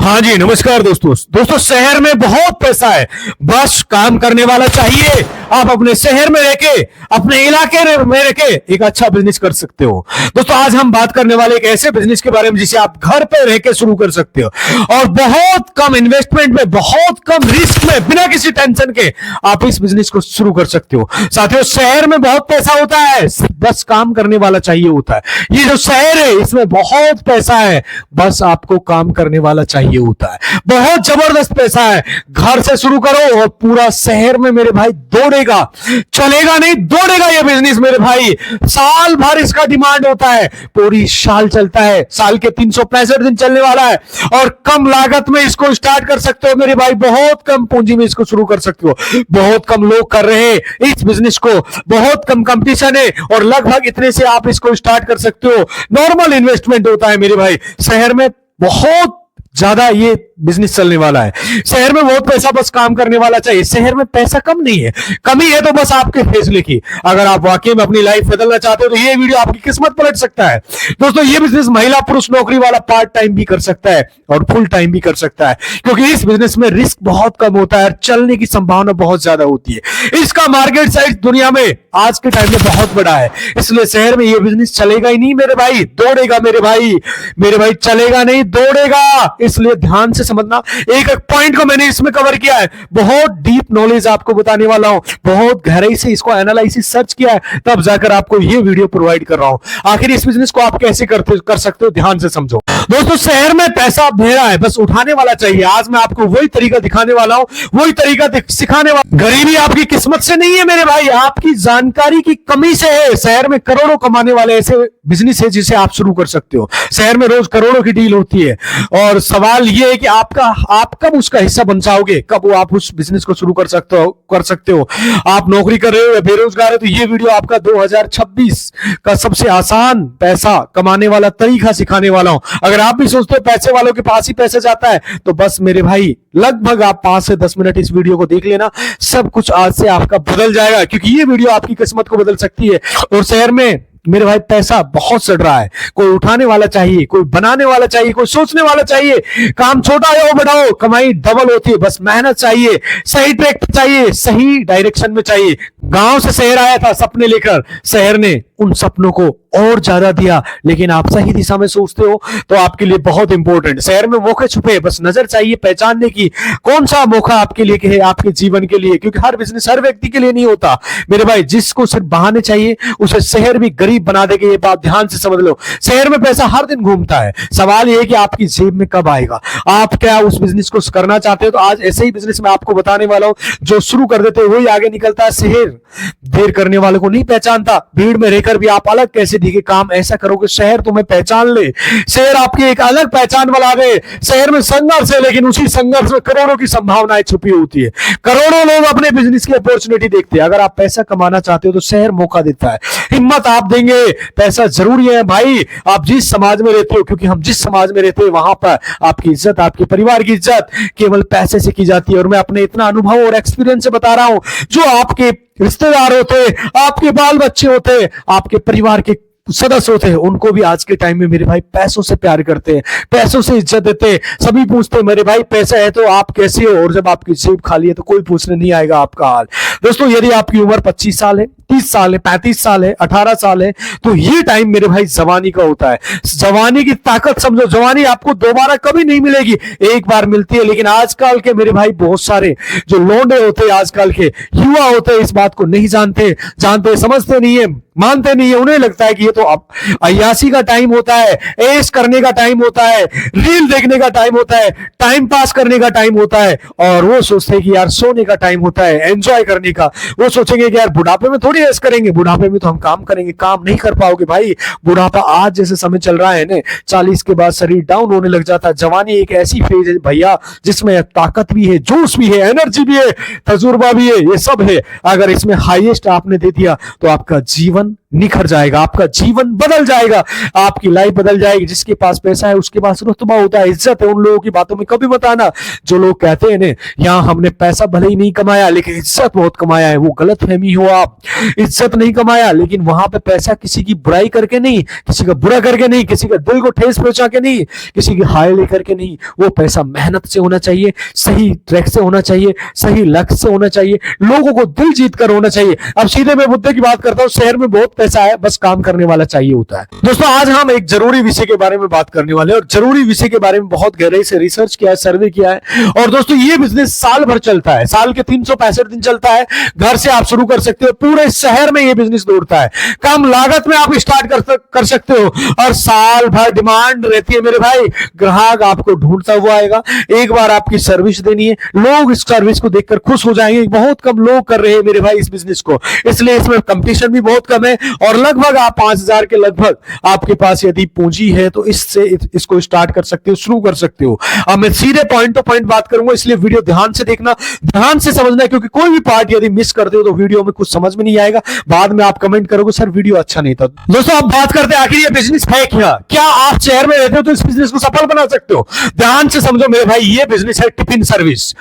हाँ जी, नमस्कार दोस्तों शहर में बहुत पैसा है, बस काम करने वाला चाहिए। आप अपने शहर में रहके, अपने इलाके में रहके एक अच्छा बिजनेस कर सकते हो। दोस्तों आज हम बात करने वाले एक ऐसे बिजनेस के बारे में जिसे आप घर पे रह के शुरू कर सकते हो और बहुत कम इन्वेस्टमेंट में, बहुत कम रिस्क में, बिना किसी टेंशन के आप इस बिजनेस को शुरू कर सकते हो। साथियों, शहर में बहुत पैसा होता है, बस काम करने वाला चाहिए होता है। ये जो शहर है इसमें बहुत पैसा है, बस आपको काम करने वाला चाहिए होता है। बहुत जबरदस्त पैसा है। घर से शुरू करो और पूरा शहर में मेरे भाई दौड़ेगा, चलेगा नहीं दौड़ेगा ये बिजनेस मेरे भाई। साल भर इसका डिमांड होता है, पूरी साल चलता है, साल के 365 दिन चलने वाला है और कम लागत में इसको स्टार्ट कर सकते हो मेरे भाई। बहुत कम पूंजी में इसको शुरू कर सकते हो। बहुत कम लोग कर रहे हैं इस बिजनेस को, बहुत कम कंपटीशन है और लगभग इतने से आप इसको स्टार्ट कर सकते हो। नॉर्मल इन्वेस्टमेंट होता है मेरे भाई। शहर में बहुत ज्यादा ये बिजनेस चलने वाला है। शहर में बहुत पैसा, बस काम करने वाला चाहिए। शहर में पैसा कम नहीं है, कमी है तो बस आपके फैसले की। अगर आप वाकई में अपनी लाइफ बदलना चाहते हो तो ये वीडियो आपकी किस्मत पलट सकता है। दोस्तों ये बिजनेस महिला पुरुष नौकरी वाला पार्ट टाइम भी कर सकता है और फुल टाइम भी कर सकता है, क्योंकि इस बिजनेस में रिस्क बहुत कम होता है और चलने की संभावना बहुत ज्यादा होती है। इसका मार्केट साइज दुनिया में आज के टाइम में बहुत बड़ा है, इसलिए शहर में ये बिजनेस चलेगा ही नहीं मेरे भाई, दौड़ेगा मेरे भाई चलेगा नहीं दौड़ेगा। इसलिए ध्यान से समझना, एक एक पॉइंट को मैंने इसमें कवर किया है। बहुत डीप नॉलेज आपको बताने वाला हूं, बहुत गहराई से इसको एनालिसिस सर्च किया है, तब जाकर आपको ये वीडियो प्रोवाइड कर रहा हूं। आखिर इस बिजनेस को आप कैसे कर सकते हो, ध्यान से समझो। दोस्तों शहर में पैसा भेड़ा है, बस उठाने वाला चाहिए। आज मैं आपको वही तरीका दिखाने वाला हूं, वही तरीका सिखाने वाला। गरीबी आपकी किस्मत से नहीं है मेरे भाई, आपकी जानकारी की कमी से है। शहर में करोड़ों कमाने वाले ऐसे बिजनेस है जिसे आप शुरू कर सकते हो। शहर में रोज करोड़ों की डील होती है और सवाल यह है कि आप कब उसका हिस्सा बन जाओगे, कब आप उस बिजनेस को शुरू कर सकते हो। आप नौकरी कर रहे हो या बेरोजगार है तो ये वीडियो आपका 2026 का सबसे आसान पैसा कमाने वाला तरीका सिखाने वाला हूं। अगर आप भी सोचते हो पैसे वालों के पास ही पैसा जाता है तो बस मेरे भाई लगभग आप 5 से 10 मिनट इस वीडियो को देख लेना, सब कुछ आज से आपका बदल जाएगा, क्योंकि ये वीडियो आपकी किस्मत को बदल सकती है। और शहर में मेरे भाई पैसा बहुत चढ़ रहा है, कोई उठाने वाला चाहिए, कोई बनाने वाला चाहिए, कोई सोचने वाला चाहिए। काम छोटा हो बड़ा हो, कमाई डबल होती है, बस मेहनत चाहिए, सही ट्रैक पे चाहिए, सही डायरेक्शन में चाहिए। गांव से शहर आया था सपने लेकर, शहर ने उन सपनों को और ज्यादा दिया, लेकिन आप सही दिशा में सोचते हो तो आपके लिए बहुत इंपॉर्टेंट। शहर में मौके छुपे, बस नजर चाहिए पहचानने की, कौन सा मौका आपके लिए है, आपके जीवन के लिए, क्योंकि हर बिजनेस हर व्यक्ति के लिए नहीं होता मेरे भाई। जिसको सिर्फ बहाने चाहिए उसे शहर भी गरीब बना देगा, ये बात ध्यान से समझ लो। शहर में पैसा हर दिन घूमता है, सवाल यह है कि आपकी जेब में कब आएगा। आप क्या उस बिजनेस को करना चाहते हो? तो आज ऐसे ही बिजनेस में आपको बताने वाला हूं, जो शुरू कर देते वही आगे निकलता है। शहर देर करने वालों को नहीं पहचानता, भीड़ में रहकर भी आप अलग कैसे दिखे, काम ऐसा करोगे शहर तुम्हें पहचान ले। शहर आपकी एक अलग पहचान बना दे। शहर में संघर्ष है, लेकिन उसी संघर्ष में करोड़ों की संभावनाएं छुपी होती है। करोड़ों लोग अपने बिजनेस की अपॉर्चुनिटी देखते हैं। अगर आप पैसा कमाना चाहते हो तो शहर मौका देता है, हिम्मत आप देंगे। पैसा जरूरी है भाई, आप जिस समाज में रहते हो, क्योंकि हम जिस समाज में रहते हैं वहां पर आपकी इज्जत, आपके परिवार की इज्जत केवल पैसे से की जाती है। और मैं अपने इतना अनुभव और एक्सपीरियंस से बता रहा हूं, जो आपके रिश्तेदार होते, आपके बाल बच्चे होते, आपके परिवार के सदस्य होते हैं, उनको भी आज के टाइम में मेरे भाई पैसों से प्यार करते हैं, पैसों से इज्जत देते हैं। सभी पूछते हैं मेरे भाई पैसा है तो आप कैसे हो, और जब आपकी जेब खाली है तो कोई पूछने नहीं आएगा आपका हाल। दोस्तों यदि आपकी उम्र 25 साल है, 30 साल है, 35 साल है, 18 साल है, तो ये टाइम मेरे भाई जवानी का होता है। जवानी की ताकत समझो, जवानी आपको दोबारा कभी नहीं मिलेगी, एक बार मिलती है। लेकिन आजकल के मेरे भाई बहुत सारे जो लौंडे होते हैं, आजकल के युवा होते हैं, इस बात को नहीं जानते, समझते नहीं है, मानते नहीं है। उन्हें लगता है कि ये तो अब अय्यासी का टाइम होता है, ऐश करने का टाइम होता है, रील देखने का टाइम होता है, टाइम पास करने का टाइम होता है, और वो सोचते हैं कि यार सोने का टाइम होता है, एंजॉय करने का। वो सोचेंगे कि यार बुढ़ापे में थोड़ी ऐश करेंगे, बुढ़ापे में तो हम काम करेंगे। काम नहीं कर पाओगे भाई। बुढ़ापा आज जैसे समय चल रहा है ना, 40 के बाद शरीर डाउन होने लग जाता है। जवानी एक ऐसी फेज है भैया जिसमें ताकत भी है, जोश भी है, एनर्जी भी है, तजुर्बा भी है, ये सब है। अगर इसमें हाईएस्ट आपने दे दिया तो आपका जीवन निखर जाएगा, आपका जीवन बदल जाएगा, आपकी लाइफ बदल जाएगी। जिसके पास पैसा है उसके पास रुतबा होता है, इज्जत है। उन लोगों की बातों में कभी मत आना जो लोग कहते हैं ना, यहाँ हमने पैसा भले ही नहीं कमाया लेकिन इज्जत बहुत कमाया है, वो गलत फहमी हो आप। इज्जत नहीं कमाया लेकिन वहां पे पैसा किसी की बुराई करके नहीं, किसी का बुरा करके नहीं, किसी का दिल को ठेस पहुंचा के नहीं, किसी की हाय लेकर के नहीं। वो पैसा मेहनत से होना चाहिए, सही ट्रैक से होना चाहिए, सही लक्ष्य से होना चाहिए, लोगों को दिल जीत कर होना चाहिए। अब सीधे मैं मुद्दे की बात करता हूं, शहर में बहुत पैसा है, बस काम करने वाला चाहिए होता है। दोस्तों आज हम एक जरूरी विषय के बारे में बात करने वाले हैं और जरूरी विषय के बारे में बहुत गहराई से रिसर्च किया है, सर्वे किया है। और दोस्तों ये बिजनेस साल भर चलता है, साल के 365 दिन चलता है। घर से आप शुरू कर सकते हो, पूरे शहर में ये बिजनेस दौड़ता है, कम लागत में आप स्टार्ट कर सकते हो और साल भर डिमांड रहती है मेरे भाई। ग्राहक आपको ढूंढता हुआ आएगा, एक बार आपकी सर्विस देनी है, लोग इस सर्विस को देखकर खुश हो जाएंगे। बहुत कम लोग कर रहे हैं मेरे भाई इस बिजनेस को, इसलिए इसमें कंपटीशन भी बहुत कम है। और लगभग आप 5,000 के लगभग आपके पास यदि पूंजी है तो इससे इसको स्टार्ट कर सकते हो, शुरू कर सकते हो। अब मैं सीधे पॉइंट टू पॉइंट बात करूंगा, इसलिए वीडियो ध्यान से देखना, ध्यान से समझना, क्योंकि कोई भी पार्ट यदि मिस करते हो तो वीडियो में कुछ समझ में नहीं आएगा, बाद में आप कमेंट करोगे सर वीडियो अच्छा नहीं था। दोस्तों अब बात करते हैं आखिर ये बिजनेस है क्या आप शहर में रहते हो तो इस बिजनेस को सफल बना सकते हो। ध्यान से समझो मेरे भाई, ये बिजनेस है tiffin service.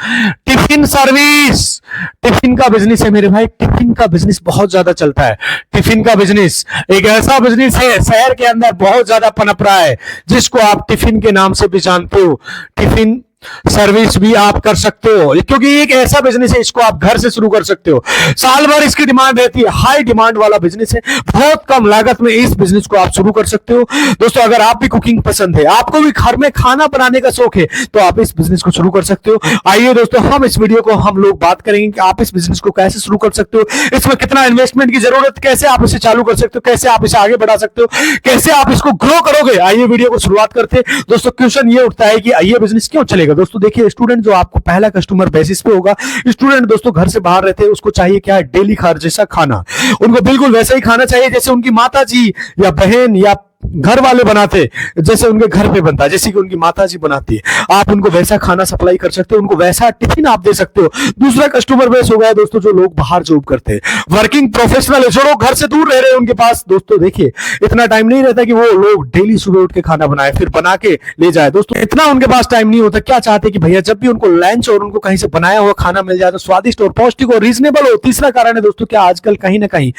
Tiffin service, tiffin का बिजनेस है मेरे भाई। टिफिन का बिजनेस बहुत ज्यादा चलता है। टिफिन का बिजनेस एक ऐसा बिजनेस है शहर के अंदर बहुत ज्यादा पनप रहा है, जिसको आप टिफिन के नाम से भी जानते हो। टिफिन सर्विस भी आप कर सकते हो, क्योंकि एक ऐसा बिजनेस है, इसको आप घर से शुरू कर सकते हो। साल भर इसकी डिमांड रहती है, हाई डिमांड वाला बिजनेस है। बहुत कम लागत में इस बिजनेस को आप शुरू कर सकते हो। दोस्तों अगर आप भी कुकिंग पसंद है, आपको भी घर में खाना बनाने का शौक है, तो आप इस बिजनेस को शुरू कर सकते हो। आइए दोस्तों हम इस वीडियो को हम लोग बात करेंगे कि आप इस बिजनेस को कैसे शुरू कर सकते हो, इसमें कितना इन्वेस्टमेंट की जरूरत, कैसे आप इसे चालू कर सकते हो, कैसे आप इसे आगे बढ़ा सकते हो, कैसे आप इसको ग्रो करोगे। आइए वीडियो को शुरुआत करते हैं। दोस्तों क्वेश्चन ये उठता है कि ये बिजनेस क्यों चलेगा। दोस्तों देखिए, स्टूडेंट जो आपको पहला कस्टमर बेसिस पे होगा, स्टूडेंट दोस्तों घर से बाहर रहते हैं, उसको चाहिए क्या है, डेली खाना जैसा खाना। उनको बिल्कुल वैसा ही खाना चाहिए जैसे उनकी माता जी या बहन या घर वाले बनाते, जैसे उनके घर पे बनता है, जैसे कि उनकी माताजी बनाती है। आप उनको वैसा खाना सप्लाई कर सकते हो, उनको वैसा टिफिन आप दे सकते हो। दूसरा कस्टमर बेस हो गया दोस्तों जो लोग बाहर जॉब करते हैं, वर्किंग प्रोफेशनल है, जो लोग घर से दूर रह रहे हैं, उनके पास दोस्तों देखिए इतना टाइम नहीं रहता कि वो लोग डेली सुबह उठ के खाना बनाए फिर बना के ले जाए। दोस्तों इतना उनके पास टाइम नहीं होता। क्या चाहते कि भैया जब भी उनको लंच और उनको कहीं से बनाया हुआ खाना मिल जाए तो स्वादिष्ट और पौष्टिक और रीजनेबल हो। तीसरा कारण है दोस्तों, क्या आजकल कहीं ना कहीं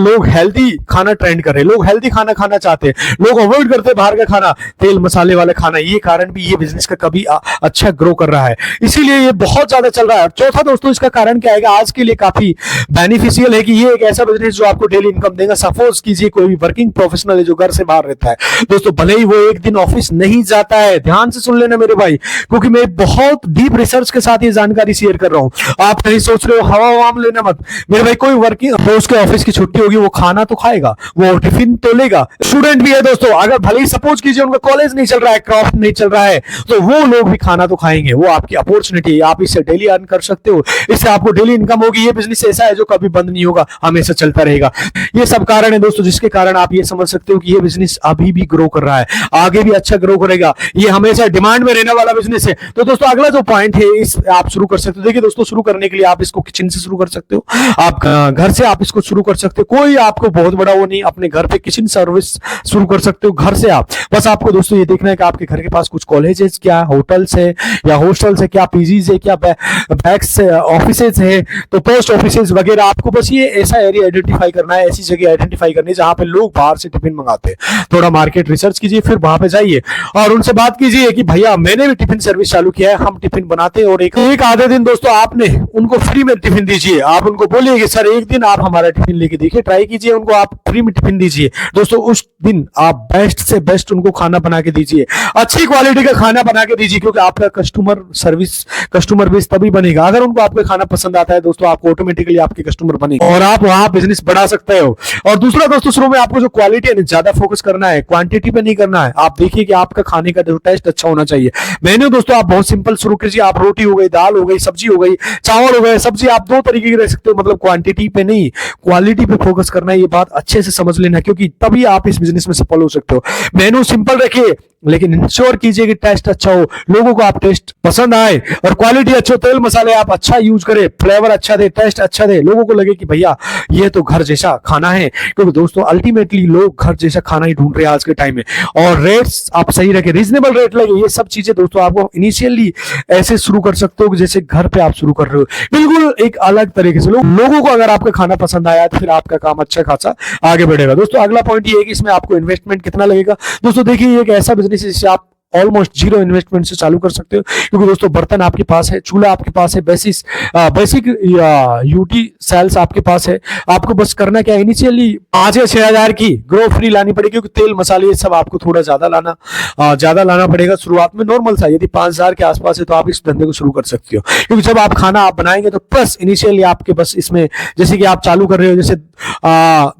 लोग हेल्दी खाना ट्रेंड कर रहे हैं, लोग हेल्दी खाना खाना चाहते हैं, लोग अवॉइड करते हैं बाहर का खाना, तेल मसाले वाला खाना। ये कारण भी ये बिजनेस का कभी अच्छा ग्रो कर रहा है, इसीलिए ये बहुत ज्यादा चल रहा है। और चौथा दोस्तों इसका कारण क्या है, आज के लिए काफी बेनिफिशियल है कि ये एक ऐसा बिजनेस जो आपको डेली इनकम देगा। सपोज कीजिए कोई भी वर्किंग प्रोफेशनल है जो घर से बाहर रहता है, दोस्तों भले ही वो एक दिन ऑफिस नहीं जाता है, ध्यान से सुन लेना मेरे भाई, क्योंकि मैं बहुत डीप रिसर्च के साथ ये जानकारी शेयर कर रहा हूं। आप नहीं सोच रहे हो हवा वाम लेना मत मेरे भाई। कोई वर्किंग तो उसके ऑफिस की छुट्टी होगी, वो खाना तो खाएगा, वो टिफिन तो लेगा। स्टूडेंट भी है दोस्तों, अगर भले ही सपोज कीजिए उनका कॉलेज नहीं चल रहा है, क्रॉफ्ट नहीं चल रहा है, तो वो लोग भी खाना तो खाएंगे। वो आपकी अपॉर्चुनिटी, आप इससे डेली अर्न कर सकते हो, इससे आपको डेली इनकम होगी। ये बिजनेस ऐसा है जो कभी बंद नहीं होगा, हमेशा चलता रहेगा। ये सब कारण है दोस्तों जिसके कारण आप ये समझ सकते हो कि ये बिजनेस अभी भी ग्रो कर रहा है, आगे भी अच्छा ग्रो करेगा। ये हमेशा डिमांड में रहने वाला बिजनेस है। तो दोस्तों अगला जो पॉइंट है, इस आप शुरू कर सकते हो। देखिए दोस्तों, शुरू करने के लिए आप इसको किचन से शुरू कर सकते हो, आप घर से आप इसको शुरू कर सकते हो। कोई आपको बहुत बड़ा वो नहीं, अपने घर पे किचन सर्विस शुरू कर सकते हो घर से आप। बस आपको दोस्तों ये देखना है कि आपके घर के पास कुछ कॉलेजेस क्या होटल्स है या हॉस्टल्स है, क्या पीजीज है, क्या बैक्स ऑफिसेज है, तो पोस्ट ऑफिसेज वगैरह। आपको बस ये ऐसा एरिया आइडेंटिफाई करना है, ऐसी जगह आइडेंटिफाई करनी है जहां पे लोग बाहर से टिफिन मंगाते हैं। थोड़ा मार्केट रिसर्च कीजिए, फिर वहां पे जाइए और उनसे बात कीजिए कि भैया मैंने भी टिफिन सर्विस चालू किया है, हम टिफिन बनाते हैं। और एक आधे दिन दोस्तों आपने उनको फ्री में टिफिन दीजिए। आप उनको बोलिए कि सर एक दिन आप हमारा टिफिन लेके देखिए, ट्राई कीजिए, उनको आप फ्री में टिफिन दीजिए। दोस्तों उस दिन आप बेस्ट से बेस्ट उनको खाना बना के दीजिए, अच्छी क्वालिटी का खाना बना के दीजिए, क्योंकि आपका कस्टमर बेस तभी बनेगा अगर उनको आपका खाना पसंद आता है। दोस्तों आप ऑटोमेटिकली आपके कस्टमर बनेंगे और आप वहां बिजनेस बढ़ा सकते हो। और दूसरा दोस्तों, शुरू में आपको जो क्वालिटी है ज्यादा फोकस करना है, क्वांटिटी पे नहीं करना है। आप देखिए कि आपका खाने का जो टेस्ट अच्छा होना चाहिए। मेन्यू दोस्तों आप बहुत सिंपल शुरू कीजिए। आप रोटी हो गई, दाल हो गई, सब्जी हो गई, चावल हो गए, सब्जी आप दो तरीके की रख सकते हो, मतलब क्वांटिटी पे नहीं क्वालिटी पे फोकस करना है। ये बात अच्छे से समझ लेना, क्योंकि तभी आप इस बिजनेस में सफल हो सकते हो। मेन्यू सिंपल रखिए, लेकिन इंश्योर कीजिए कि टेस्ट अच्छा हो, लोगों को आप टेस्ट पसंद आए और क्वालिटी अच्छी हो, तेल मसाले आप अच्छा यूज करें, फ्लेवर अच्छा दे, टेस्ट अच्छा दे, लोगों को लगे कि भैया ये तो घर जैसा खाना है। क्योंकि दोस्तों अल्टीमेटली लोग घर जैसा खाना ही ढूंढ रहे हैं आज के टाइम में। और रेट्स आप सही रखें, रीजनेबल रेट लगे, ये सब चीजें दोस्तों आपको इनिशियली ऐसे शुरू कर सकते हो जैसे घर पे आप शुरू कर रहे हो, बिल्कुल एक अलग तरीके से। लोगों को अगर आपका खाना पसंद आया तो फिर आपका काम अच्छा खासा आगे बढ़ेगा। दोस्तों अगला पॉइंट ये है कि इसमें आपको इन्वेस्टमेंट कितना लगेगा। दोस्तों देखिए ये एक ऐसा बिजनेस है जिसे आप ऑलमोस्ट जीरो इन्वेस्टमेंट से चालू कर सकते हो, क्योंकि दोस्तों बर्तन आपके पास है, चूल्हा आपके पास है, बेसिक यूटी सेल्स आपके पास है। आपको बस करना क्या है, इनिशियली 5 या 6 हजार की ग्रो फ्री लानी पड़ेगी, क्योंकि तेल मसाले ये सब आपको थोड़ा ज्यादा लाना पड़ेगा शुरुआत में। नॉर्मल सा यदि 5 हजार के आसपास है तो आप इस धंधे को शुरू कर सकते हो, क्योंकि जब आप खाना आप बनाएंगे तो प्लस इनिशियली आपके बस इसमें जैसे कि आप चालू कर रहे हो, जैसे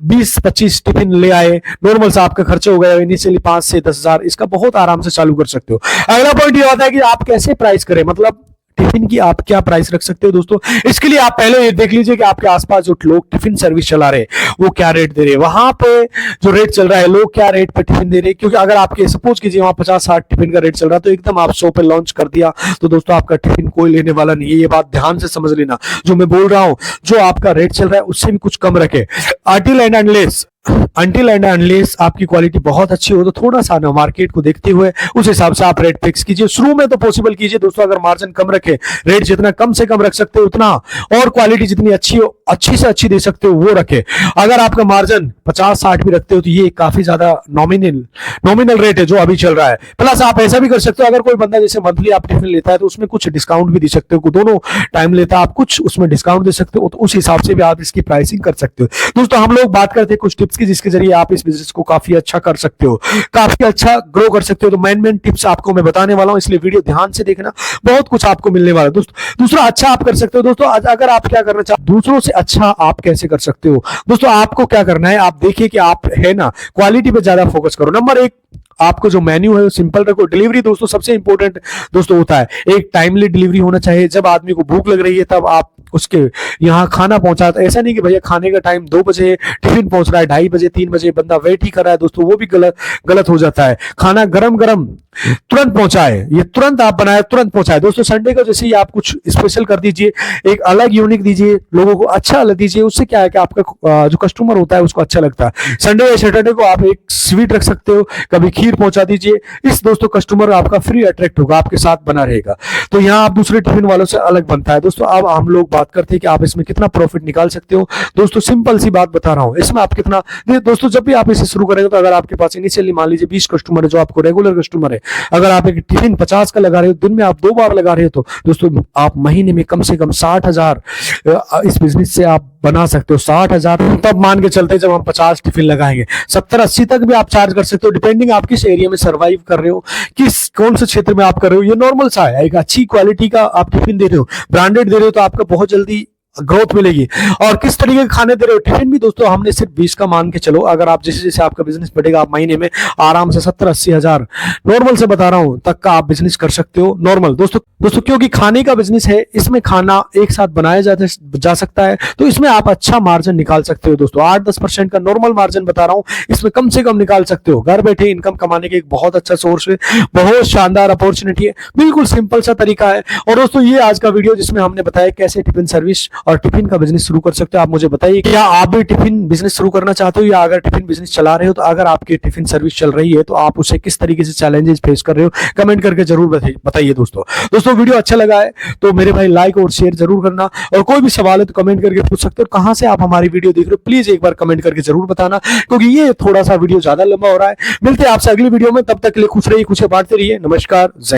20-25 टिफिन ले आए, नॉर्मल सा आपका खर्चा हो गया इनिशियली 5 से 10 हजार, इसका बहुत आराम से चालू कर सकते हो। अगला पॉइंट ये होता है कि आप कैसे प्राइस करें, मतलब टिफिन की आप क्या प्राइस रख सकते हो। दोस्तों इसके लिए आप पहले ये देख लीजिए कि आपके आसपास जो लोग टिफिन सर्विस चला रहे हैं वो क्या रेट दे रहे हैं, वहां पे जो रेट चल रहा है लोग क्या रेट पे टिफिन दे रहे हैं। क्योंकि अगर आपके सपोज कीजिए वहां 50-60 टिफिन का रेट चल रहा है तो एकदम आप 100 पे लॉन्च कर दिया तो दोस्तों आपका टिफिन कोई लेने वाला नहीं है। ये बात ध्यान से समझ लेना, जो मैं बोल रहा हूं, जो आपका रेट चल रहा है उससे भी कुछ कम रखे। अनटिल एंड अनलेस आपकी क्वालिटी बहुत अच्छी हो तो थोड़ा सा ना मार्केट को देखते हुए उस हिसाब से आप रेट फिक्स कीजिए। शुरू में तो पॉसिबल कीजिए दोस्तों, अगर मार्जिन कम रखे, रेट जितना कम से कम रख सकते हो उतना, और क्वालिटी जितनी अच्छी हो, अच्छी से अच्छी दे सकते हो वो रखे। अगर आपका मार्जिन 50-60 भी रखते हो तो ये काफी ज्यादा नॉमिनल रेट है जो अभी चल रहा है। प्लस आप ऐसा भी कर सकते हो, अगर कोई बंदा जैसे मंथली आप टिफिन लेता है तो उसमें कुछ डिस्काउंट भी दे सकते हो, दोनों टाइम लेता है आप कुछ उसमें डिस्काउंट दे सकते हो, तो उस हिसाब से भी आप इसकी प्राइसिंग कर सकते हो। दोस्तों हम लोग बात करते हैं कुछ टिप्स की जिसके जरिए आप इस बिजनेस को काफी अच्छा कर सकते हो, काफी अच्छा ग्रो कर सकते हो। तो मेन टिप्स आपको मैं बताने वाला हूं, इसलिए वीडियो ध्यान से देखना, बहुत कुछ आपको मिलने वाला है। दोस्तों दूसरा अच्छा आप कर सकते हो। दोस्तों अगर आप क्या करना चाहते हो, दूसरों से अच्छा आप कैसे कर सकते हो। दोस्तों आपको क्या करना है, आप देखिए कि आप है ना क्वालिटी पे ज्यादा फोकस करो। नंबर 1, आपको जो मेन्यू है वो सिंपल रखो। डिलीवरी दोस्तों सबसे इंपॉर्टेंट दोस्तों होता है, एक टाइमली डिलीवरी होना चाहिए। जब आदमी को भूख लग रही है तब आप उसके यहाँ खाना पहुंचाता, ऐसा नहीं कि भैया खाने का टाइम 2 बजे टिफिन पहुंच रहा है, 2:30 बजे 3 बजे बंदा वेट ही कर रहा है, दोस्तों वो भी गलत हो जाता है। खाना गरम गरम तुरंत पहुंचाए, ये तुरंत आप बनाए तुरंत पहुंचाए। दोस्तों संडे को जैसे ही आप कुछ स्पेशल कर दीजिए, एक अलग यूनिक दीजिए, लोगों को अच्छा दीजिए, उससे क्या है कि आपका जो कस्टमर होता है उसको अच्छा लगता है। संडे या सैटरडे को आप एक स्वीट रख सकते हो, कभी खीर पहुंचा दीजिए, इस दोस्तों कस्टमर आपका फ्री अट्रैक्ट होगा, आपके साथ बना रहेगा, तो यहाँ आप दूसरे टिफिन वालों से अलग बनता है। दोस्तों अब हम लोग बात करते हैं कि आप इसमें कितना प्रॉफिट निकाल सकते हो। दोस्तों सिंपल सी बात बता रहा हूं, इसमें आप कितना, दोस्तों जब भी आप इसे शुरू करेंगे तो अगर आपके पास इनिशियली मान लीजिए 20 कस्टमर है जो आपको रेगुलर कस्टमर है, अगर आप एक टिफिन 50 का लगा रहे हो, दिन में आप 2 बार लगा रहे हो, तो दोस्तों आप महीने में कम से कम 60,000 इस बिजनेस से आप बना सकते हो। 60,000 तब मान के चलते जब हम 50 टिफिन लगाएंगे, 70-80 तक भी आप चार्ज कर सकते हो, डिपेंडिंग आप किस एरिया में सर्वाइव कर रहे हो, कौन से क्षेत्र में आप कर रहे हो। ये नॉर्मल सा है, एक अच्छी क्वालिटी का आप टिफिन दे रहे हो, ब्रांडेड दे रहे हो, तो आपका बहुत जल्दी ग्रोथ मिलेगी। और किस तरीके के खाने दे रहे हो, टिफिन भी दोस्तों हमने सिर्फ 20 का मान के चलो, अगर आप जैसे जैसे आपका बिजनेस बढ़ेगा आप महीने में आराम से 70-80 हजार, नॉर्मल से बता रहा हूं, तक का आप बिजनेस कर सकते हो नॉर्मल। दोस्तों क्योंकि खाने का बिजनेस है, इसमें खाना एक साथ बनाया जा सकता है, तो इसमें आप अच्छा मार्जिन निकाल सकते हो। दोस्तों 8-10% का नॉर्मल मार्जिन बता रहा हूं, इसमें कम से कम निकाल सकते हो। घर बैठे इनकम कमाने के एक बहुत अच्छा सोर्स है, बहुत शानदार अपॉर्चुनिटी है, बिल्कुल सिंपल सा तरीका है। और दोस्तों ये आज का वीडियो जिसमें हमने बताया कैसे टिफिन सर्विस और टिफिन का बिजनेस शुरू कर सकते हो। आप मुझे बताइए क्या आप भी टिफिन बिजनेस शुरू करना चाहते हो, या अगर टिफिन बिजनेस चला रहे हो तो अगर आपकी टिफिन सर्विस चल रही है तो आप उसे किस तरीके से चैलेंजेस फेस कर रहे हो, कमेंट करके जरूर बताइए। दोस्तों वीडियो अच्छा लगा है तो मेरे भाई लाइक और शेयर जरूर करना, और कोई भी सवाल है तो कमेंट करके पूछ सकते हो। कहां से आप हमारी वीडियो देख रहे हो प्लीज एक बार कमेंट करके जरूर बताना, क्योंकि ये थोड़ा सा वीडियो ज्यादा लंबा हो रहा है। मिलते हैं आपसे अगली वीडियो में, तब तक के लिए खुश रहिए, खुशियां बांटते रहिए। नमस्कार।